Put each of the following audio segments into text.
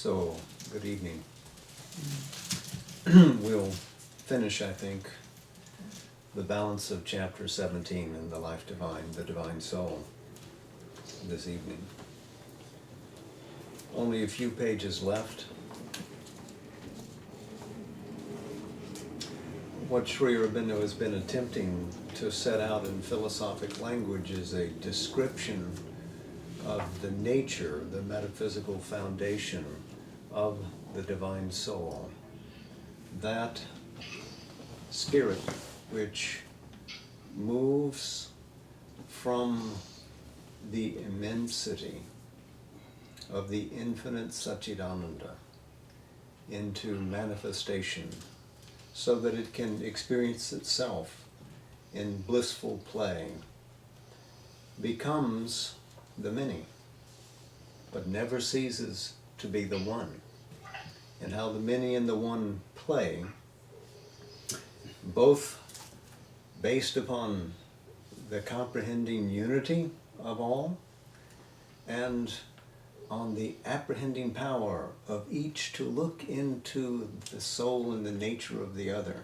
So, good evening. We'll finish, I think, the balance of chapter 17 in the Life Divine, the Divine Soul, this evening. Only a few pages left. What Sri Aurobindo has been attempting to set out in philosophic language is a description of the nature, the metaphysical foundation of the Divine Soul. That spirit which moves from the immensity of the infinite Satchidananda into manifestation so that it can experience itself in blissful play, becomes the many, but never ceases to be the one. And how the many and the one play, both based upon the comprehending unity of all and on the apprehending power of each to look into the soul and the nature of the other,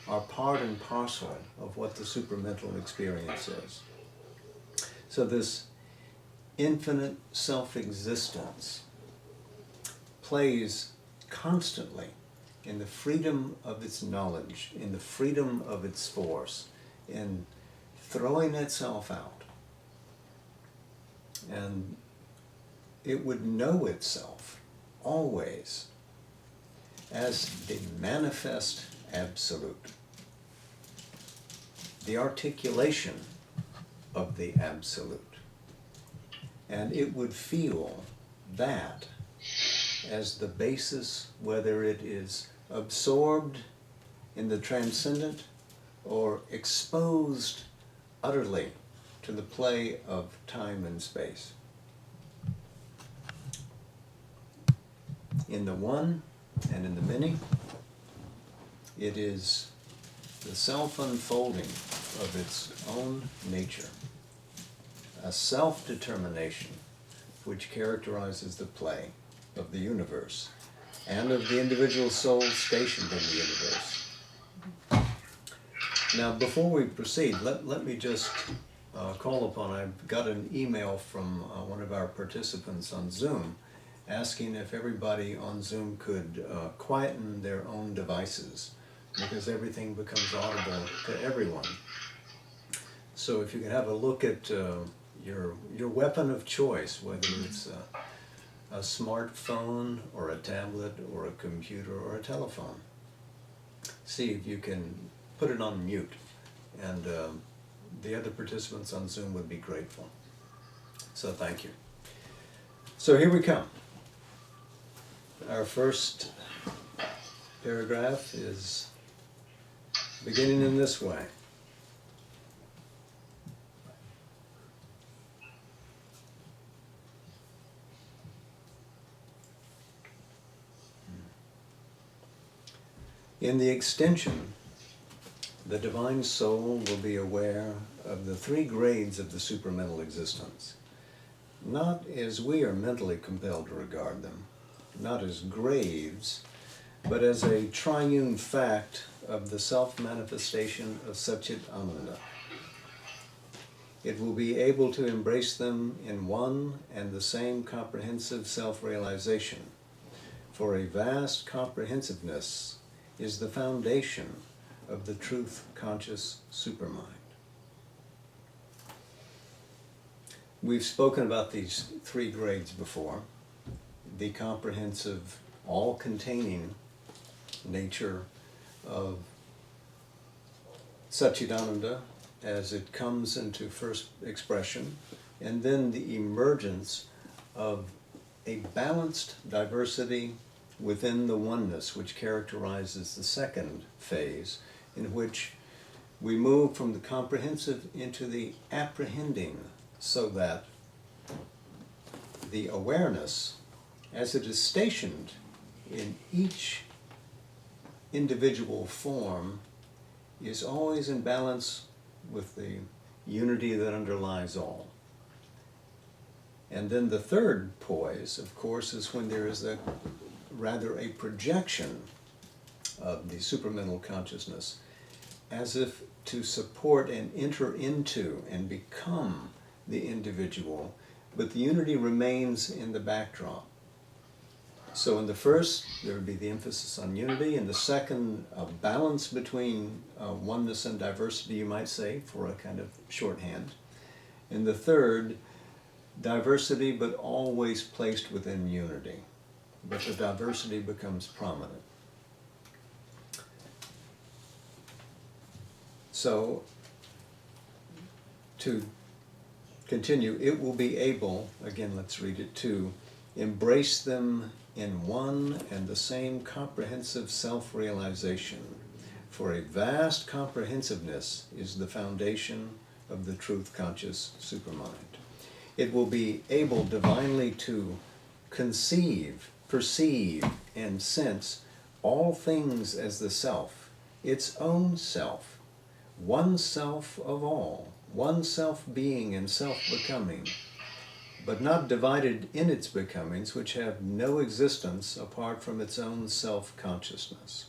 are part and parcel of what the supramental experience is. So this infinite self-existence plays constantly in the freedom of its knowledge, in the freedom of its force, in throwing itself out. And it would know itself always as the manifest absolute, the articulation of the absolute. And it would feel that as the basis, whether it is absorbed in the transcendent or exposed utterly to the play of time and space. In the one and in the many, it is the self-unfolding of its own nature, a self-determination which characterizes the play of the universe and of the individual soul stationed in the universe. Now, before we proceed, let me just call upon, I've got an email from one of our participants on Zoom asking if everybody on Zoom could quieten their own devices because everything becomes audible to everyone. So if you could have a look at your weapon of choice, whether it's a smartphone or a tablet or a computer or a telephone. See if you can put it on mute, and the other participants on Zoom would be grateful. So thank you. So here we come. Our first paragraph is beginning in this way. In the extension, the Divine Soul will be aware of the three grades of the supramental existence, not as we are mentally compelled to regard them, not as grades, but as a triune fact of the self-manifestation of Satchitananda. It will be able to embrace them in one and the same comprehensive self-realization, for a vast comprehensiveness is the foundation of the truth-conscious supermind. We've spoken about these three grades before. The comprehensive, all-containing nature of Satchidananda as it comes into first expression, and then the emergence of a balanced diversity within the oneness, which characterizes the second phase, in which we move from the comprehensive into the apprehending, so that the awareness, as it is stationed in each individual form, is always in balance with the unity that underlies all. And then the third poise, of course, is when there is rather a projection of the supramental consciousness, as if to support and enter into and become the individual, but the unity remains in the backdrop. So in the first, there would be the emphasis on unity. In the second, a balance between oneness and diversity, you might say, for a kind of shorthand. In the third, diversity, but always placed within unity. But the diversity becomes prominent. So, to continue, it will be able, again let's read it, to embrace them in one and the same comprehensive self-realization. For a vast comprehensiveness is the foundation of the truth-conscious supermind. It will be able divinely to conceive, perceive, and sense all things as the self, its own self, one self of all, one self-being and self-becoming, but not divided in its becomings, which have no existence apart from its own self-consciousness.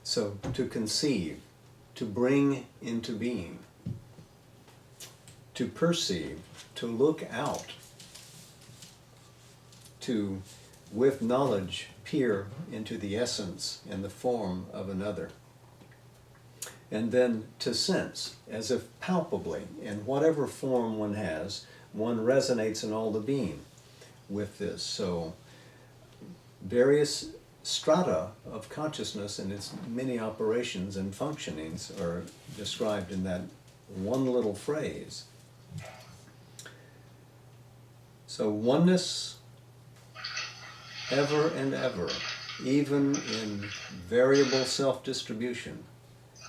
So, to conceive, to bring into being, to perceive, to look out, to, with knowledge, peer into the essence and the form of another. And then to sense, as if palpably, in whatever form one has, one resonates in all the being with this. So, various strata of consciousness and its many operations and functionings are described in that one little phrase. So oneness, ever and ever, even in variable self-distribution,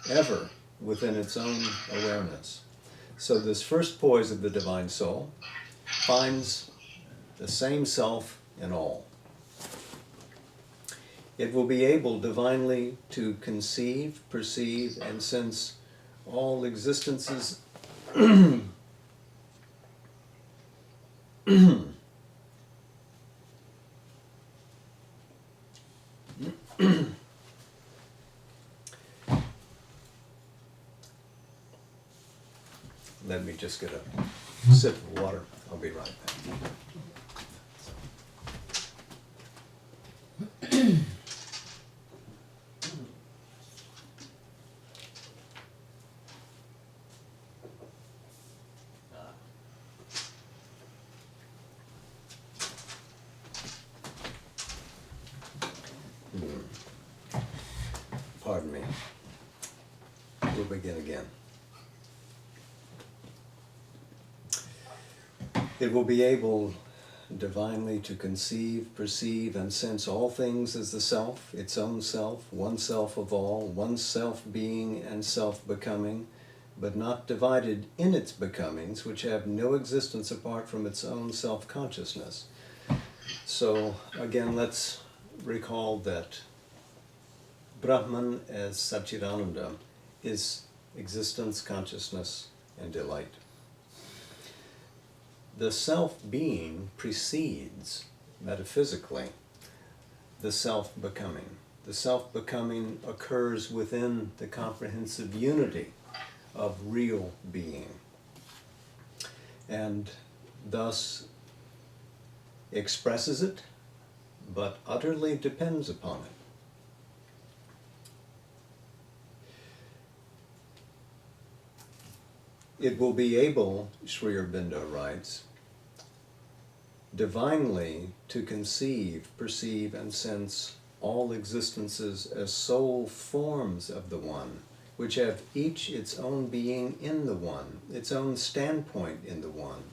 ever within its own awareness. So this first poise of the divine soul finds the same self in all. It will be able divinely to conceive, perceive, and sense all existences Let me just get a sip of water. I'll be right back. Pardon me. We'll begin again. It will be able divinely to conceive, perceive, and sense all things as the self, its own self, one self of all, one self-being and self-becoming, but not divided in its becomings, which have no existence apart from its own self-consciousness. So, again, let's recall that Brahman as Satchidananda is existence, consciousness, and delight. The self-being precedes, metaphysically, the self-becoming. The self-becoming occurs within the comprehensive unity of real being, and thus expresses it, but utterly depends upon it. It will be able, Sri Aurobindo writes, divinely to conceive, perceive, and sense all existences as sole forms of the One, which have each its own being in the One, its own standpoint in the One,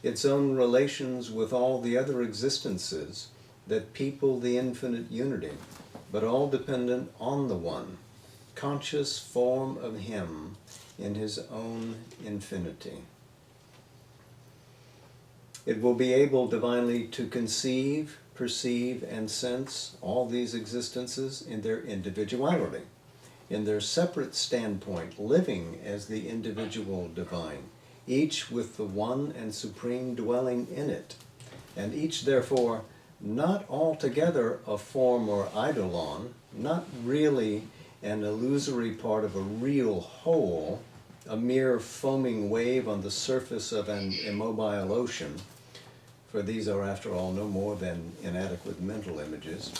its own relations with all the other existences that people the infinite unity, but all dependent on the One, conscious form of Him in His own infinity. It will be able divinely to conceive, perceive, and sense all these existences in their individuality, in their separate standpoint, living as the individual divine, each with the one and supreme dwelling in it, and each therefore not altogether a form or eidolon, not really an illusory part of a real whole, a mere foaming wave on the surface of an immobile ocean, for these are after all no more than inadequate mental images,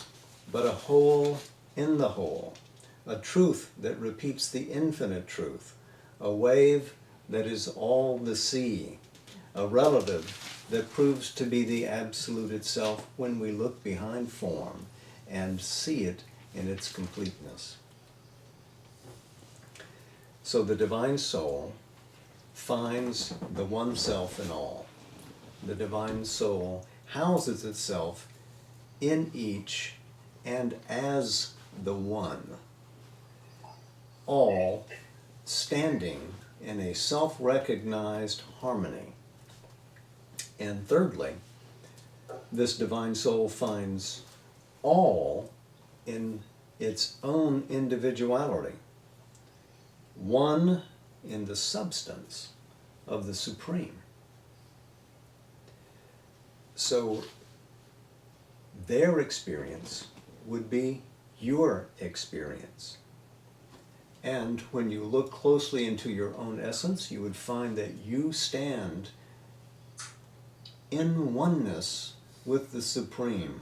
but a whole in the whole, a truth that repeats the infinite truth, a wave that is all the sea, a relative that proves to be the absolute itself when we look behind form and see it in its completeness. So the divine soul finds the one self in all. The divine soul houses itself in each and as the one, all standing in a self-recognized harmony. And thirdly, this divine soul finds all in its own individuality, one in the substance of the Supreme. So their experience would be your experience. And when you look closely into your own essence, you would find that you stand in oneness with the Supreme,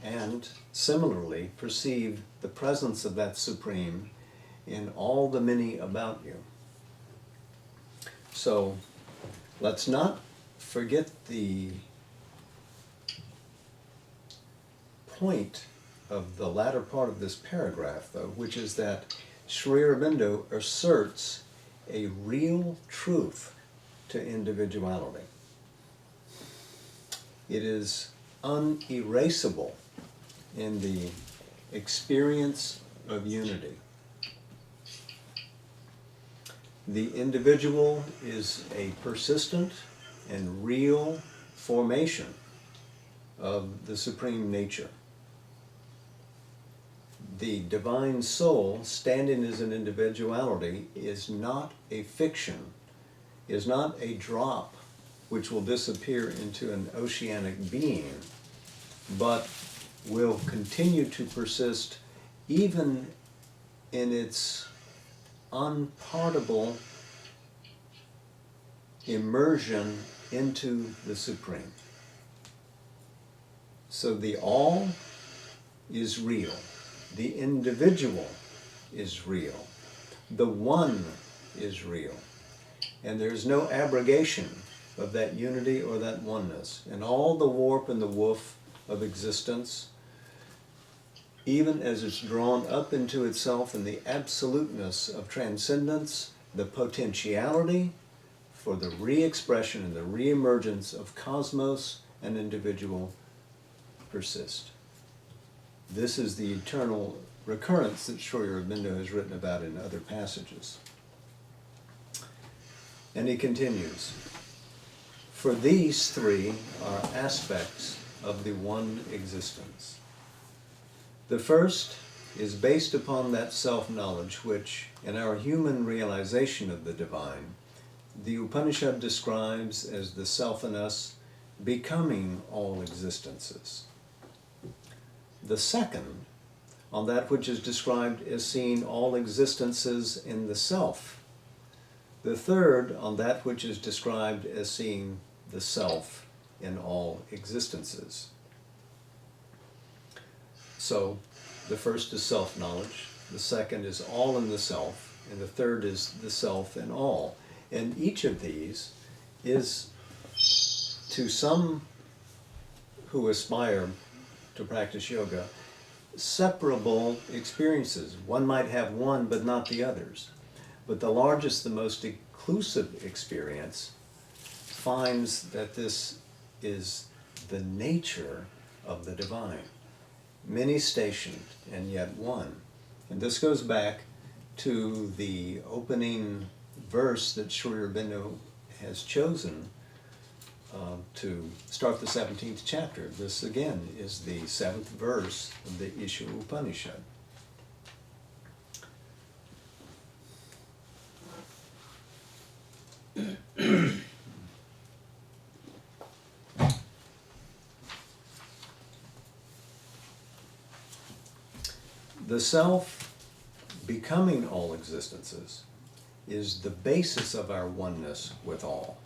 and similarly perceive the presence of that Supreme in all the many about you. So let's not forget the point of the latter part of this paragraph, though, which is that Sri Aurobindo asserts a real truth to individuality. It is unerasable in the experience of unity. The individual is a persistent and real formation of the Supreme Nature. The divine soul, standing as an individuality, is not a fiction, is not a drop which will disappear into an oceanic being, but will continue to persist even in its unpartable immersion into the Supreme. So the all is real. The individual is real. The one is real. And there's no abrogation of that unity or that oneness. And all the warp and the woof of existence, even as it's drawn up into itself in the absoluteness of transcendence, the potentiality for the re-expression and the re-emergence of cosmos and individual persist. This is the eternal recurrence that Sri Aurobindo has written about in other passages. And he continues, for these three are aspects of the one existence. The first is based upon that self-knowledge which, in our human realization of the divine, the Upanishad describes as the self in us becoming all existences. The second, on that which is described as seeing all existences in the self. The third, on that which is described as seeing the self in all existences. So, the first is self-knowledge, the second is all in the self, and the third is the self in all. And each of these is, to some who aspire to practice yoga, separable experiences. One might have one but not the others. But the largest, the most inclusive experience finds that this is the nature of the divine. Many stationed and yet one. And this goes back to the opening verse that Sri Aurobindo has chosen to start the 17th chapter. This again is the 7th verse of the Isha Upanishad. The self becoming all existences is the basis of our oneness with all.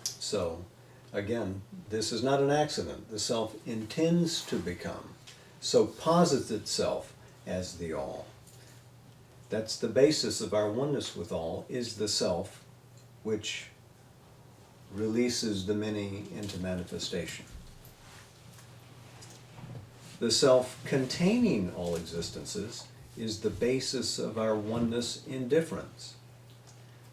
So, again, this is not an accident. The self intends to become, so posits itself as the all. That's the basis of our oneness with all, is the self which releases the many into manifestation. The self containing all existences is the basis of our oneness in difference.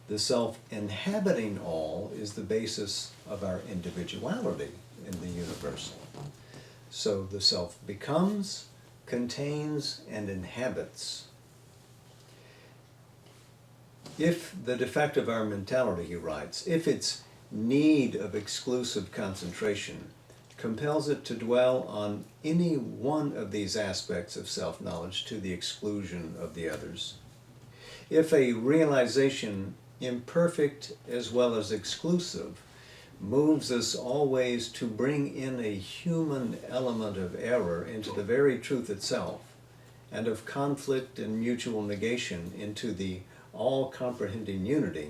The self inhabiting all is the basis of our individuality in the universal. So the self becomes, contains, and inhabits. If the defect of our mentality, he writes, if its need of exclusive concentration compels it to dwell on any one of these aspects of self-knowledge to the exclusion of the others, if a realization imperfect as well as exclusive moves us always to bring in a human element of error into the very truth itself, and of conflict and mutual negation into the all-comprehending unity,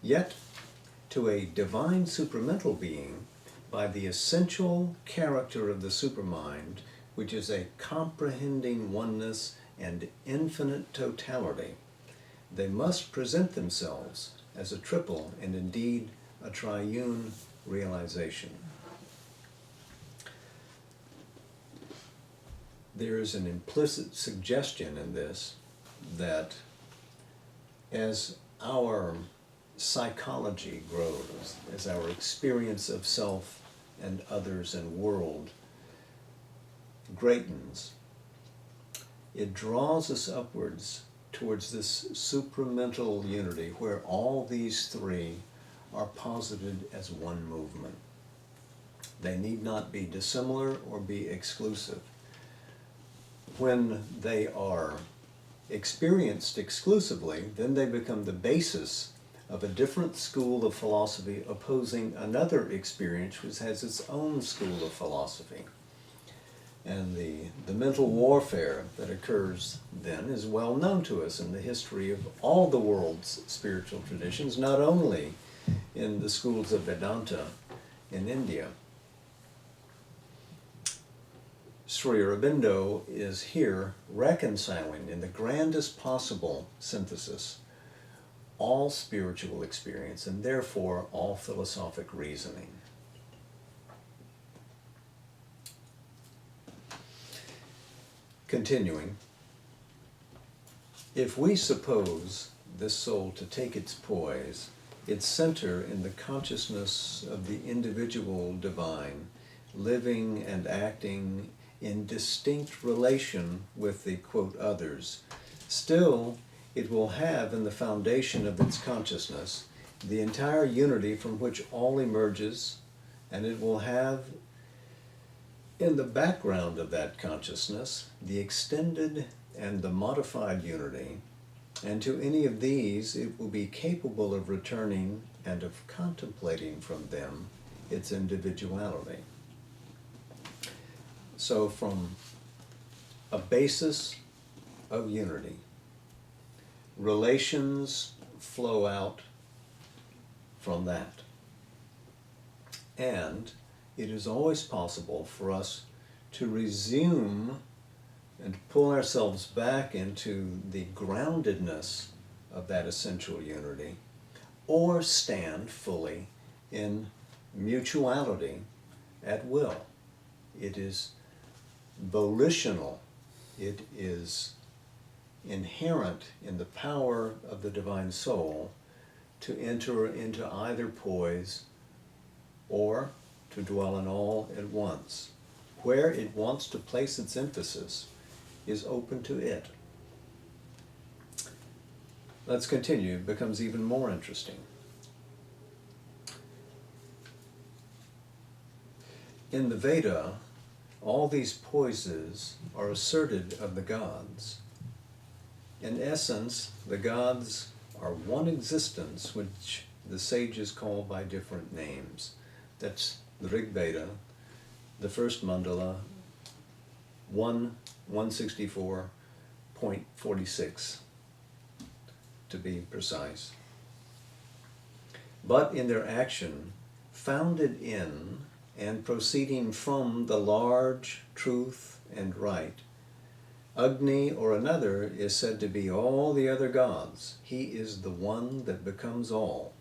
yet to a divine supramental being by the essential character of the supermind, which is a comprehending oneness and infinite totality, they must present themselves as a triple and indeed a triune realization. There is an implicit suggestion in this that as our psychology grows, as our experience of self and others and world greatens, it draws us upwards towards this supramental unity where all these three are posited as one movement. They need not be dissimilar or be exclusive. When they are experienced exclusively, then they become the basis of a different school of philosophy opposing another experience which has its own school of philosophy. And the mental warfare that occurs then is well known to us in the history of all the world's spiritual traditions, not only in the schools of Vedanta in India. Sri Aurobindo is here reconciling in the grandest possible synthesis all spiritual experience and therefore all philosophic reasoning. Continuing, if we suppose this soul to take its poise, its center in the consciousness of the individual divine, living and acting in distinct relation with the, quote, others, still it will have in the foundation of its consciousness the entire unity from which all emerges, and it will have in the background of that consciousness the extended and the modified unity, and to any of these it will be capable of returning and of contemplating from them its individuality. So from a basis of unity, relations flow out from that. And it is always possible for us to resume and pull ourselves back into the groundedness of that essential unity, or stand fully in mutuality at will. It is volitional. It is inherent in the power of the divine soul to enter into either poise or to dwell in all at once. Where it wants to place its emphasis is open to it. Let's continue. It becomes even more interesting. In the Veda, all these poises are asserted of the gods. In essence, the gods are one existence which the sages call by different names. That's the Rig Veda, the first mandala, one 164.46 to be precise. But in their action, founded in and proceeding from the large truth and right, Agni or another is said to be all the other gods. He is the one that becomes all.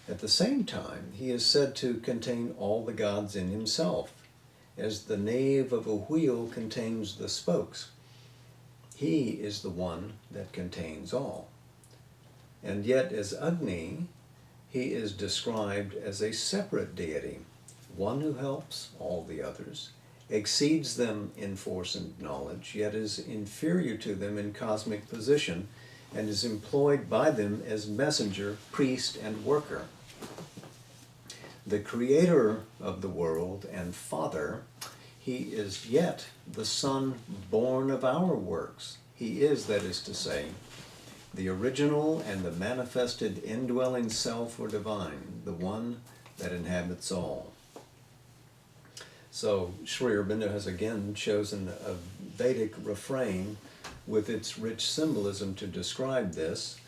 At the same time, he is said to contain all the gods in himself, as the nave of a wheel contains the spokes. He is the one that contains all. And yet, as Agni, he is described as a separate deity, one who helps all the others, exceeds them in force and knowledge, yet is inferior to them in cosmic position, and is employed by them as messenger, priest, and worker. The creator of the world and father, he is yet the son born of our works. He is, that is to say, the original and the manifested indwelling self or divine, the one that inhabits all. So Sri Aurobindo has again chosen a Vedic refrain with its rich symbolism to describe this,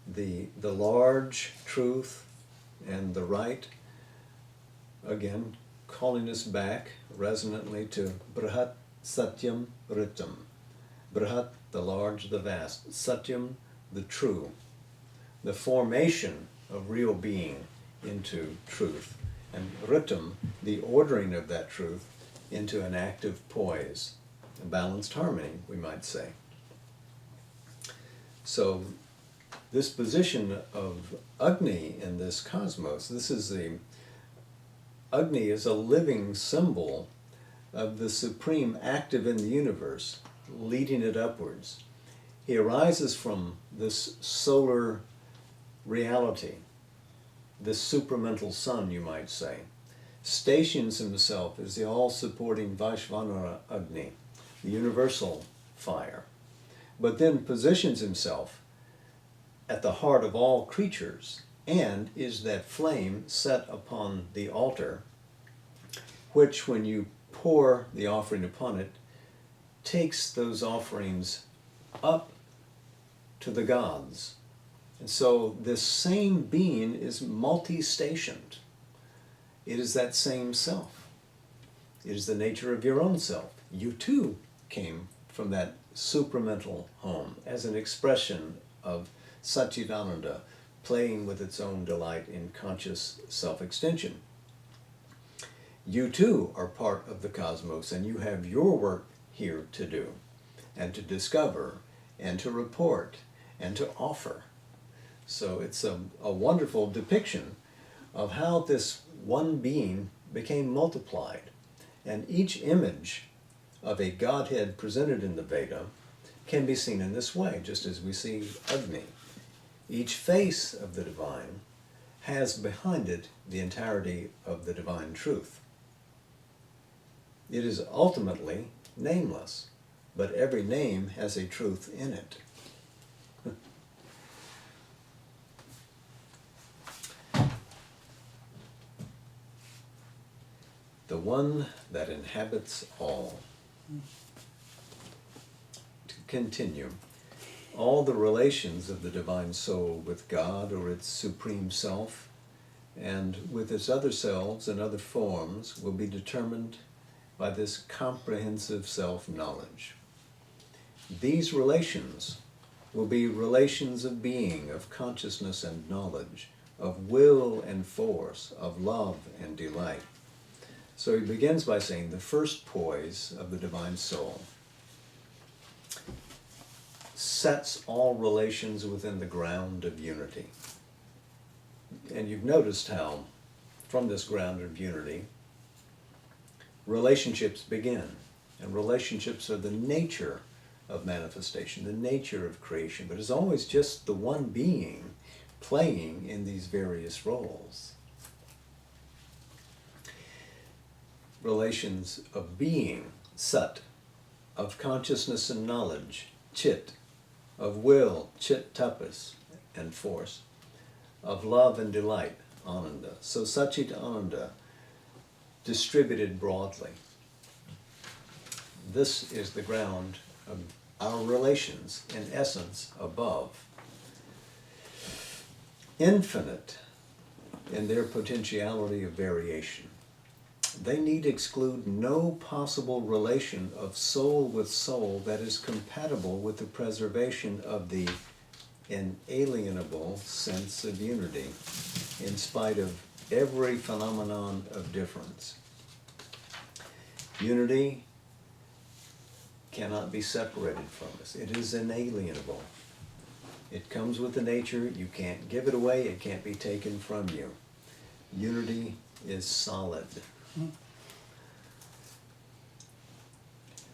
the large truth and the right, again calling us back resonantly to Brihat Satyam Ritam. Brihat, the large, the vast. Satyam, the true. The formation of real being into truth. And Ritam, the ordering of that truth into an active poise, a balanced harmony, we might say. So this position of Agni in this cosmos, Agni is a living symbol of the supreme active in the universe, leading it upwards. He arises from this solar reality, this supramental sun, you might say, stations himself as the all-supporting Vaishvanara Agni, the universal fire, but then positions himself at the heart of all creatures and is that flame set upon the altar, which, when you pour the offering upon it, takes those offerings up to the gods. And so this same being is multi-stationed. It is that same self. It is the nature of your own self. You too came from that supramental home as an expression of Satchidananda, playing with its own delight in conscious self-extension. You too are part of the cosmos, and you have your work here to do, and to discover, and to report, and to offer. So it's a wonderful depiction of how this one being became multiplied. And each image of a Godhead presented in the Veda can be seen in this way, just as we see Agni. Each face of the divine has behind it the entirety of the divine truth. It is ultimately nameless, but every name has a truth in it. The one that inhabits all. To continue, all the relations of the divine soul with God or its supreme self and with its other selves and other forms will be determined by this comprehensive self-knowledge. These relations will be relations of being, of consciousness and knowledge, of will and force, of love and delight. So he begins by saying the first poise of the divine soul sets all relations within the ground of unity. And you've noticed how, from this ground of unity, relationships begin. And relationships are the nature of manifestation, the nature of creation, but it's always just the one being playing in these various roles. Relations of being, sat, of consciousness and knowledge, chit, of will, chit tapas, and force, of love and delight, ananda. So Satchit Ananda, distributed broadly. This is the ground our relations, in essence, above. Infinite in their potentiality of variation. They need exclude no possible relation of soul with soul that is compatible with the preservation of the inalienable sense of unity, in spite of every phenomenon of difference. Unity cannot be separated from us. It is inalienable. It comes with the nature. You can't give it away. It can't be taken from you. Unity is solid.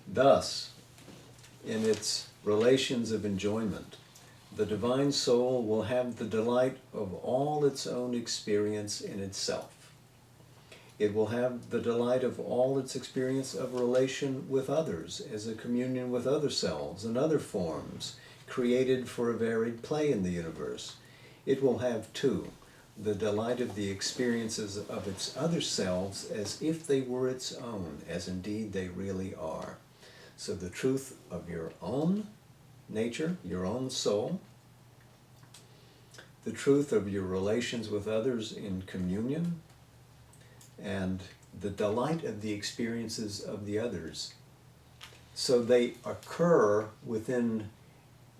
Thus, in its relations of enjoyment, the divine soul will have the delight of all its own experience in itself. It will have the delight of all its experience of relation with others as a communion with other selves and other forms created for a varied play in the universe. It will have, too, the delight of the experiences of its other selves as if they were its own, as indeed they really are. So the truth of your own nature, your own soul, the truth of your relations with others in communion, and the delight of the experiences of the others. So they occur within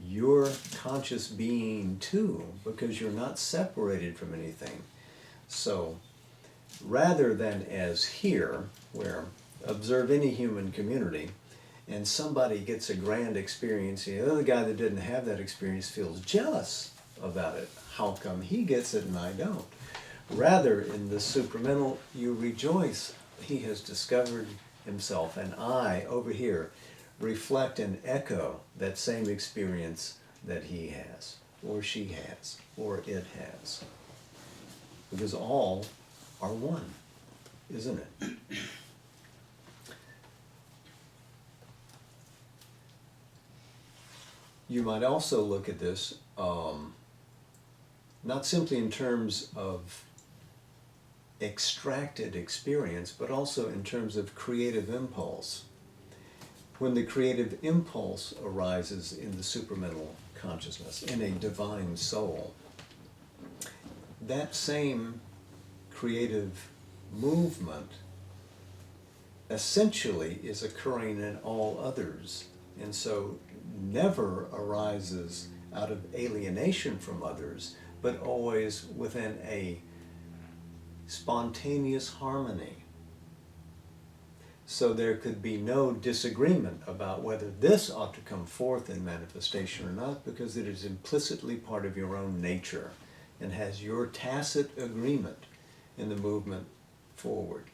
your conscious being too, because you're not separated from anything. So rather than as here, where observe any human community, and somebody gets a grand experience, the other guy that didn't have that experience feels jealous about it. How come he gets it and I don't? Rather, in the supramental, you rejoice. He has discovered himself, and I, over here, reflect and echo that same experience that he has, or she has, or it has. Because all are one, isn't it? You might also look at this not simply in terms of extracted experience, but also in terms of creative impulse. When the creative impulse arises in the supramental consciousness, in a divine soul, that same creative movement essentially is occurring in all others, and so never arises out of alienation from others, but always within a spontaneous harmony. So there could be no disagreement about whether this ought to come forth in manifestation or not, because it is implicitly part of your own nature and has your tacit agreement in the movement forward.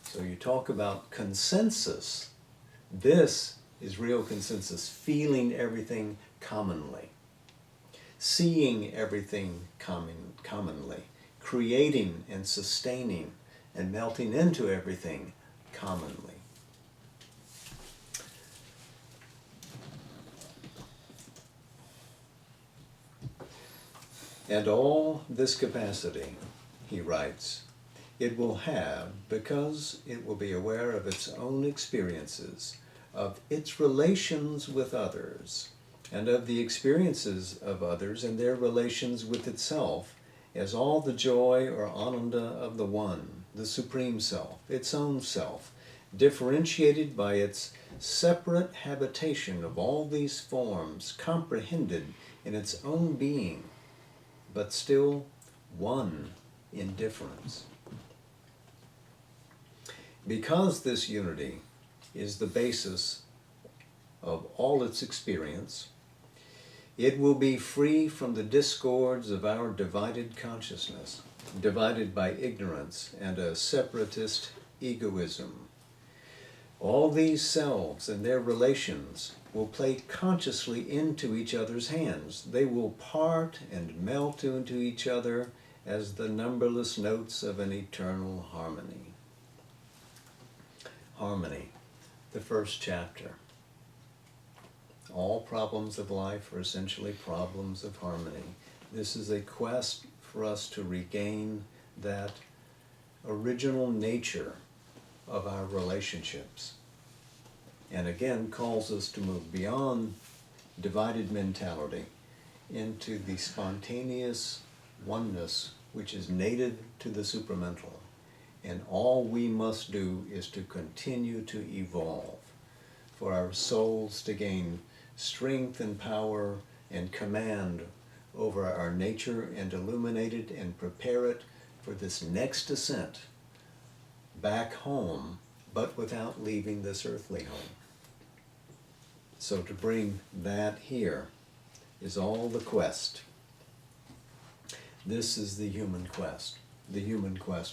So you talk about consensus. This is real consensus, feeling everything commonly, seeing everything commonly, creating and sustaining and melting into everything commonly. And all this capacity, he writes, it will have because it will be aware of its own experiences, of its relations with others, and of the experiences of others and their relations with itself, as all the joy or ananda of the One, the Supreme Self, its own self, differentiated by its separate habitation of all these forms, comprehended in its own being, but still one in difference. Because this unity is the basis of all its experience, it will be free from the discords of our divided consciousness, divided by ignorance and a separatist egoism. All these selves and their relations will play consciously into each other's hands. They will part and melt into each other as the numberless notes of an eternal harmony. Harmony, the first chapter. All problems of life are essentially problems of harmony. This is a quest for us to regain that original nature of our relationships. and again calls us to move beyond divided mentality into the spontaneous oneness which is native to the supramental. And all we must do is to continue to evolve for our souls to gain strength and power and command over our nature and illuminate it and prepare it for this next ascent back home, but without leaving this earthly home. So to bring that here is all the quest. This is the human quest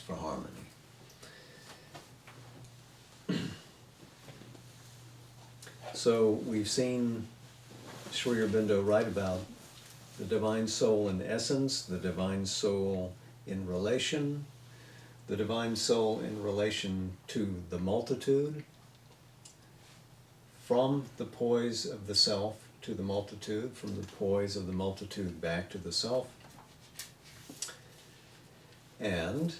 for harmony. So we've seen Sri Aurobindo write about the divine soul in essence, the divine soul in relation, the divine soul in relation to the multitude, from the poise of the self to the multitude, from the poise of the multitude back to the self. And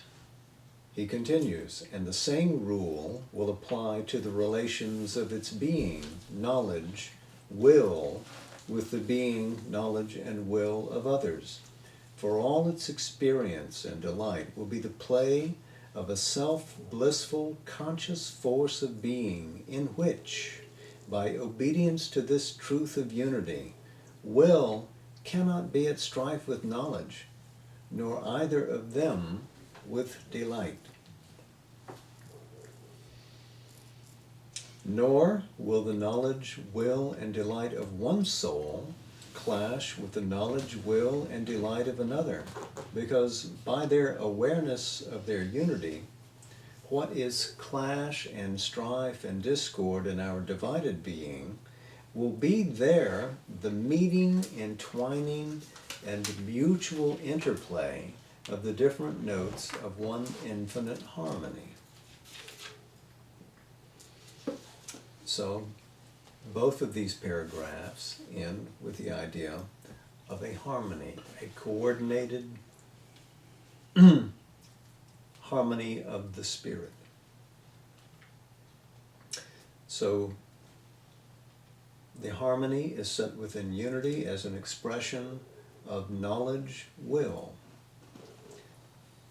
he continues, and the same rule will apply to the relations of its being, knowledge, will, with the being, knowledge, and will of others. For all its experience and delight will be the play of a self-blissful, conscious force of being in which, by obedience to this truth of unity, will cannot be at strife with knowledge, nor either of them with delight. Nor will the knowledge, will, and delight of one soul clash with the knowledge, will, and delight of another, because by their awareness of their unity, what is clash and strife and discord in our divided being will be there the meeting, entwining, and mutual interplay of the different notes of one infinite harmony. So both of these paragraphs end with the idea of a harmony, a coordinated harmony of the spirit. So the harmony is set within unity as an expression of knowledge, will.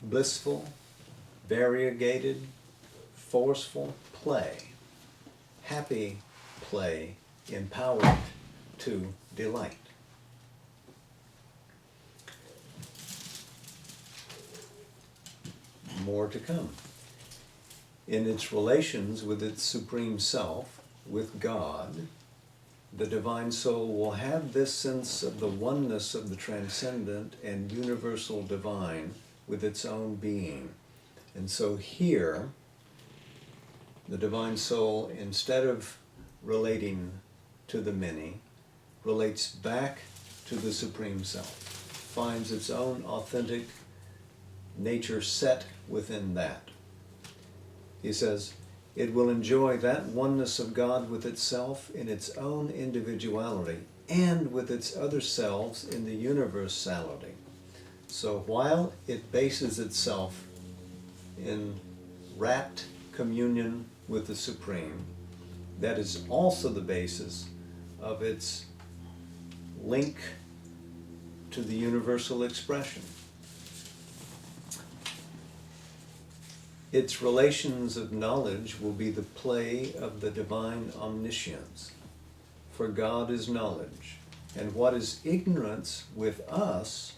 Blissful, variegated, forceful play. Happy play empowered to delight. More to come. In its relations with its supreme self, with God, the divine soul will have this sense of the oneness of the transcendent and universal divine with its own being. And so here, the divine soul, instead of relating to the many, relates back to the supreme self, finds its own authentic nature set within that. He says, it will enjoy that oneness of God with itself in its own individuality and with its other selves in the universality. So while it bases itself in rapt communion with the Supreme, that is also the basis of its link to the universal expression. Its relations of knowledge will be the play of the divine omniscience, for God is knowledge, and what is ignorance with us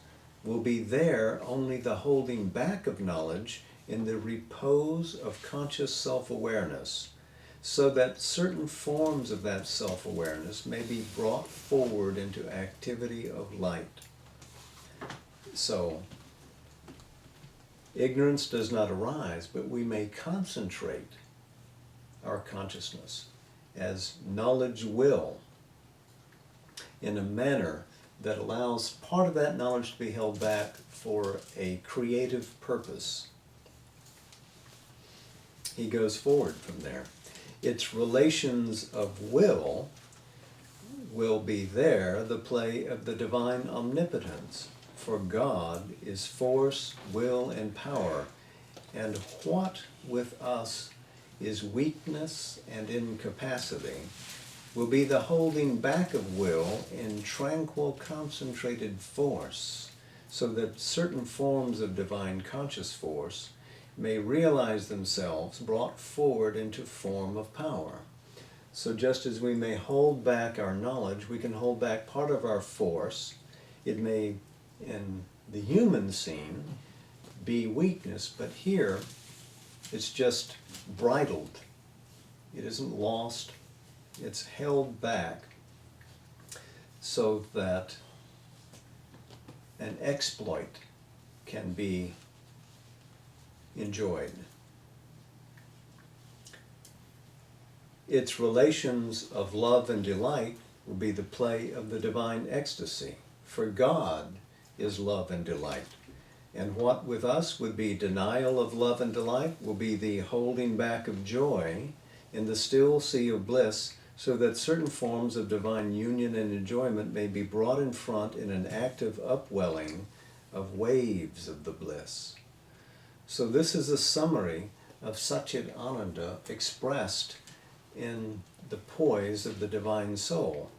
will be there only the holding back of knowledge in the repose of conscious self-awareness, so that certain forms of that self-awareness may be brought forward into activity of light. So, ignorance does not arise, but we may concentrate our consciousness as knowledge will in a manner that allows part of that knowledge to be held back for a creative purpose. He goes forward from there. Its relations of will be there the play of the divine omnipotence, for God is force, will, and power, and what with us is weakness and incapacity, will be the holding back of will in tranquil, concentrated force, so that certain forms of divine conscious force may realize themselves brought forward into form of power. So just as we may hold back our knowledge, we can hold back part of our force. It may, in the human scene, be weakness, but here it's just bridled. It isn't lost, it's held back so that an exploit can be enjoyed. Its relations of love and delight will be the play of the divine ecstasy, for God is love and delight. And what with us would be denial of love and delight will be the holding back of joy in the still sea of bliss, so that certain forms of divine union and enjoyment may be brought in front in an active upwelling of waves of the bliss. So this is a summary of Satchit Ananda expressed in the poise of the divine soul.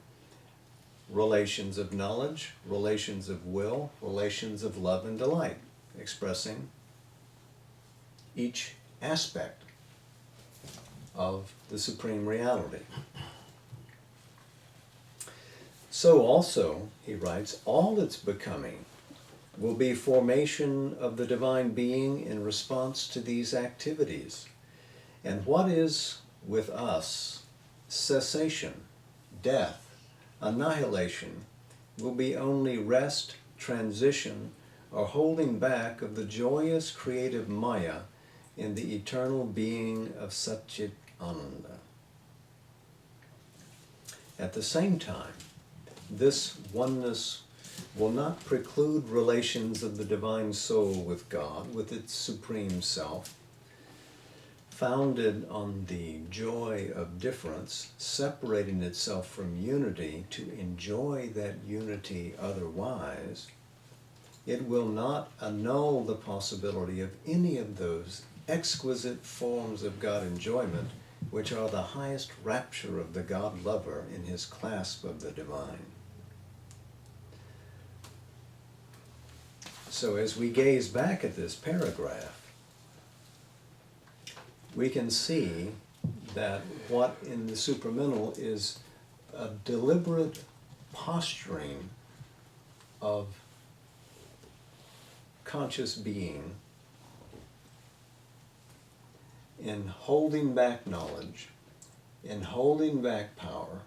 Relations of knowledge, relations of will, relations of love and delight, expressing each aspect of the Supreme Reality. So also, he writes, all its becoming will be formation of the divine being in response to these activities. And what is with us cessation, death, annihilation, will be only rest, transition, or holding back of the joyous creative Maya in the eternal being of Satchit Ananda. At the same time, this oneness will not preclude relations of the divine soul with God, with its supreme self, founded on the joy of difference, separating itself from unity to enjoy that unity otherwise. It will not annul the possibility of any of those exquisite forms of God enjoyment, which are the highest rapture of the God lover in his clasp of the divine. So as we gaze back at this paragraph, we can see that what in the supramental is a deliberate posturing of conscious being in holding back knowledge, in holding back power,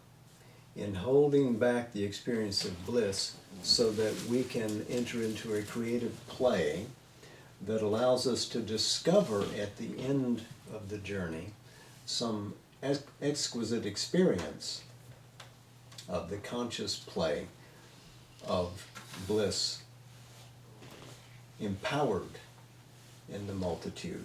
in holding back the experience of bliss, so that we can enter into a creative play that allows us to discover at the end of the journey some exquisite experience of the conscious play of bliss empowered in the multitude.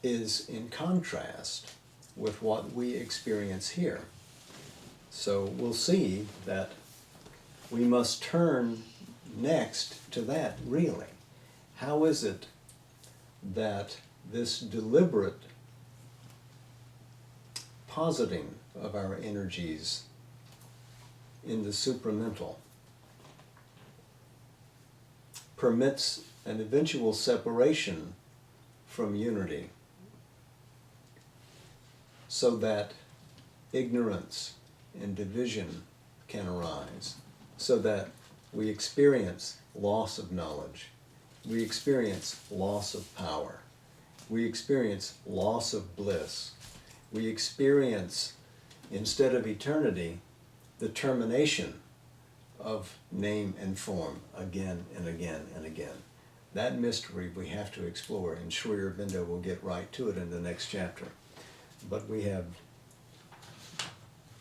Is in contrast with what we experience here. So we'll see that we must turn next to that really. How is it that this deliberate positing of our energies in the supramental permits an eventual separation from unity, so that ignorance and division can arise, so that we experience loss of knowledge, we experience loss of power, we experience loss of bliss, we experience, instead of eternity, the termination of name and form again and again and again. That mystery we have to explore, and Sri Aurobindo will get right to it in the next chapter. But we have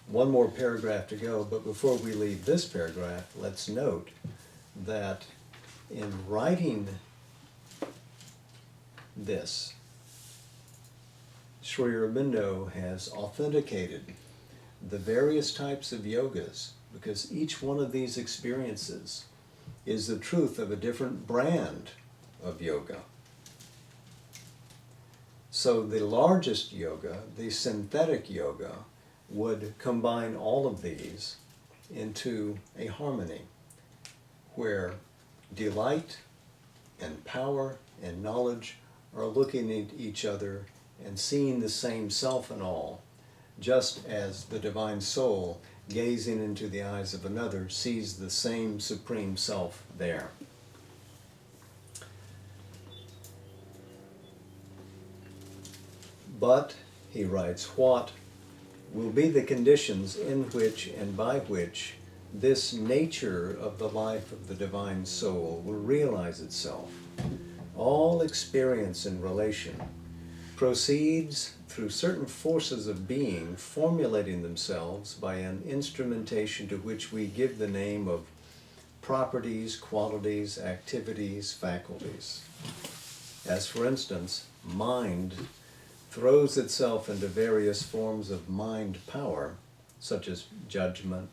one more paragraph to go, but before we leave this paragraph, let's note that in writing this, Sri Aurobindo has authenticated the various types of yogas, because each one of these experiences is the truth of a different brand of yoga. So the largest yoga, the synthetic yoga, would combine all of these into a harmony where delight and power and knowledge are looking at each other and seeing the same self in all, just as the divine soul, gazing into the eyes of another, sees the same supreme self there. But, he writes, what will be the conditions in which and by which this nature of the life of the divine soul will realize itself? All experience in relation proceeds through certain forces of being formulating themselves by an instrumentation to which we give the name of properties, qualities, activities, faculties. As for instance, mind throws itself into various forms of mind power, such as judgment,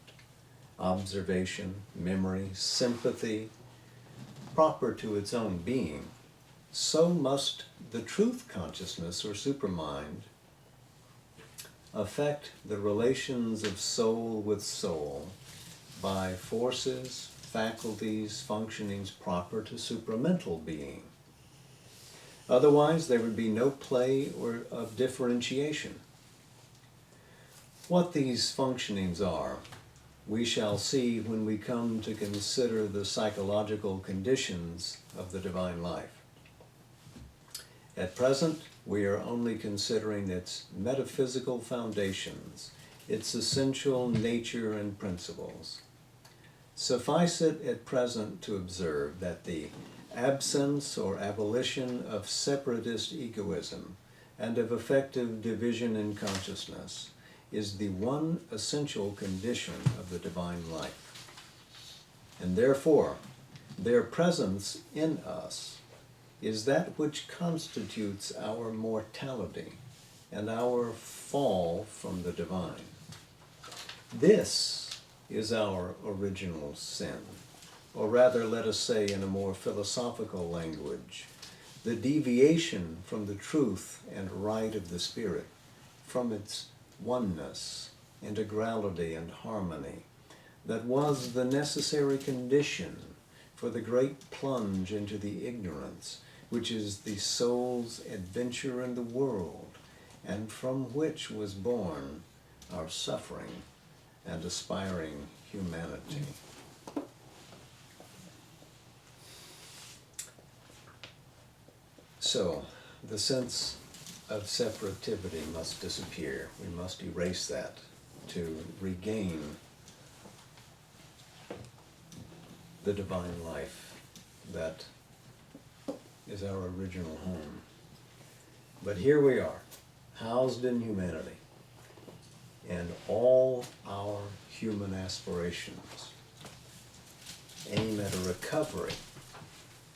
observation, memory, sympathy, proper to its own being. So must the truth consciousness or supermind affect the relations of soul with soul by forces, faculties, functionings proper to supramental being. Otherwise, there would be no play or of differentiation. What these functionings are, we shall see when we come to consider the psychological conditions of the divine life. At present, we are only considering its metaphysical foundations, its essential nature and principles. Suffice it at present to observe that the absence or abolition of separatist egoism and of effective division in consciousness is the one essential condition of the divine life. And therefore, their presence in us is that which constitutes our mortality and our fall from the divine. This is our original sin. Or rather, let us say in a more philosophical language, the deviation from the truth and right of the Spirit, from its oneness, integrality, and harmony, that was the necessary condition for the great plunge into the ignorance, which is the soul's adventure in the world, and from which was born our suffering and aspiring humanity. So, the sense of separativity must disappear. We must erase that to regain the divine life that is our original home. But here we are, housed in humanity, and all our human aspirations aim at a recovery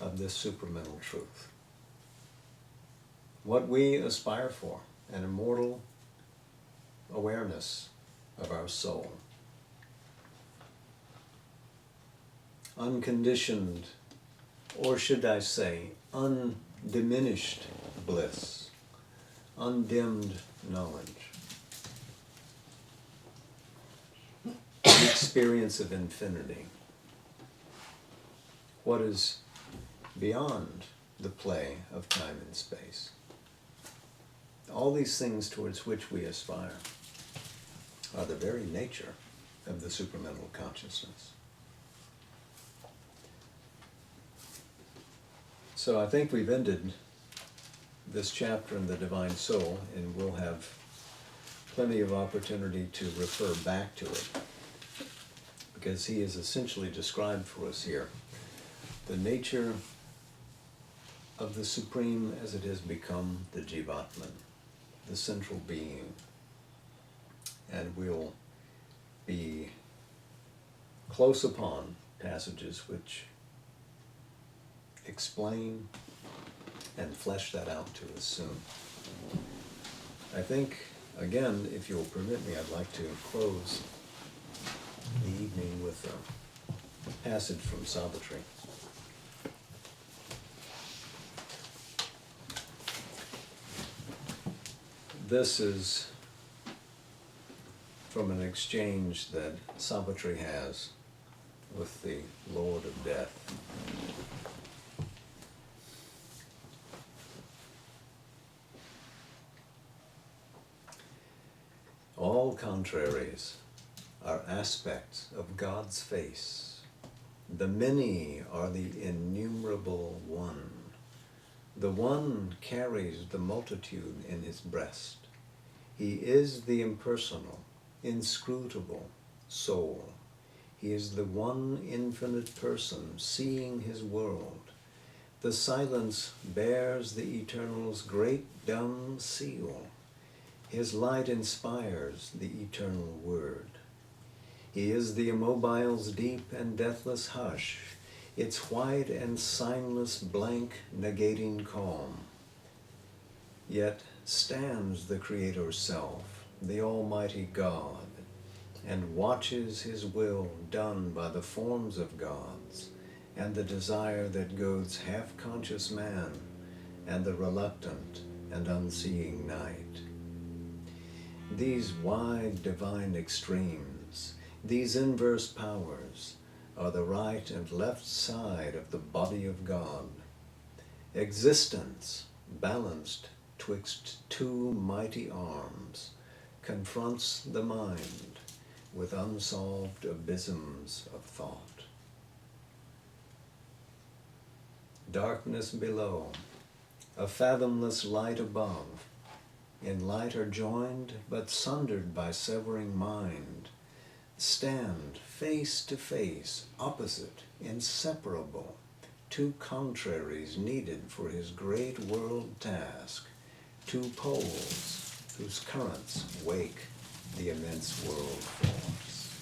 of this supramental truth. What we aspire for, an immortal awareness of our soul. Unconditioned, or should I say, undiminished bliss, undimmed knowledge. The experience of infinity. What is beyond the play of time and space. All these things towards which we aspire are the very nature of the supramental consciousness. So I think we've ended this chapter in the Divine Soul, and we'll have plenty of opportunity to refer back to it, because he has essentially described for us here the nature of the Supreme as it has become the Jivatman, the central being. And we'll be close upon passages which explain and flesh that out to us soon. I think, again, if you'll permit me, I'd like to close the evening with a passage from Savitri. This is from an exchange that Savitri has with the Lord of Death. All contraries are aspects of God's face. The many are the innumerable one. The one carries the multitude in his breast. He is the impersonal, inscrutable soul. He is the one infinite person seeing his world. The silence bears the eternal's great dumb seal. His light inspires the eternal word. He is the immobile's deep and deathless hush, its white and signless blank negating calm. Yet stands the Creator's self, the Almighty God, and watches his will done by the forms of gods, and the desire that goads half-conscious man, and the reluctant and unseeing night. These wide divine extremes, these inverse powers, are the right and left side of the body of God. Existence, balanced twixt two mighty arms, confronts the mind with unsolved abysms of thought. Darkness below, a fathomless light above, in light are joined but sundered by severing mind, stand face to face, opposite, inseparable, two contraries needed for his great world task, two poles whose currents wake the immense world force.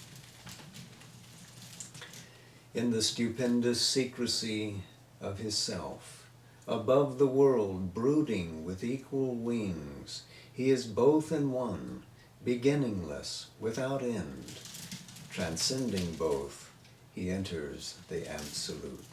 In the stupendous secrecy of his self, above the world brooding with equal wings, he is both in one, beginningless, without end. Transcending both, he enters the Absolute.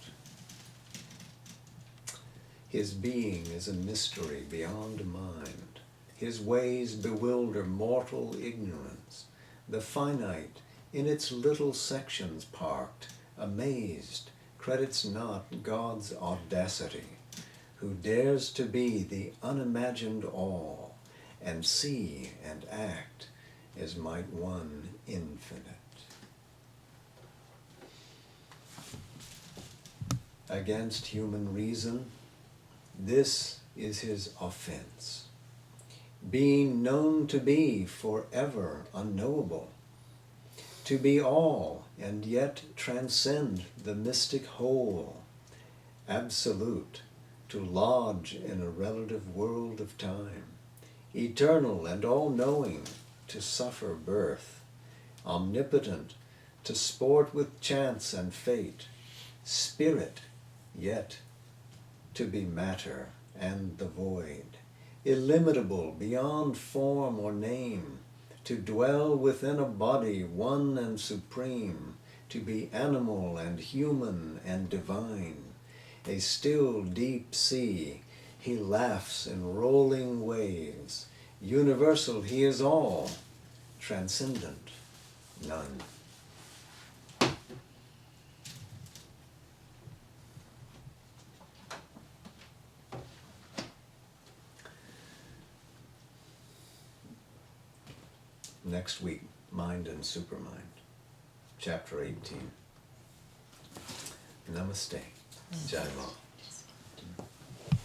His being is a mystery beyond mind. His ways bewilder mortal ignorance. The finite, in its little sections parked, amazed, credits not God's audacity, who dares to be the unimagined all, and see and act as might one infinite. Against human reason, this is his offense. Being known to be forever unknowable, to be all and yet transcend the mystic whole, absolute, to lodge in a relative world of time, eternal and all-knowing, to suffer birth, omnipotent, to sport with chance and fate, spirit, yet to be matter and the void, illimitable beyond form or name, to dwell within a body one and supreme, to be animal and human and divine, a still deep sea, he laughs in rolling waves, universal he is all, transcendent none. Next week, Mind and Supermind, Chapter 18. Namaste. Jai Ma.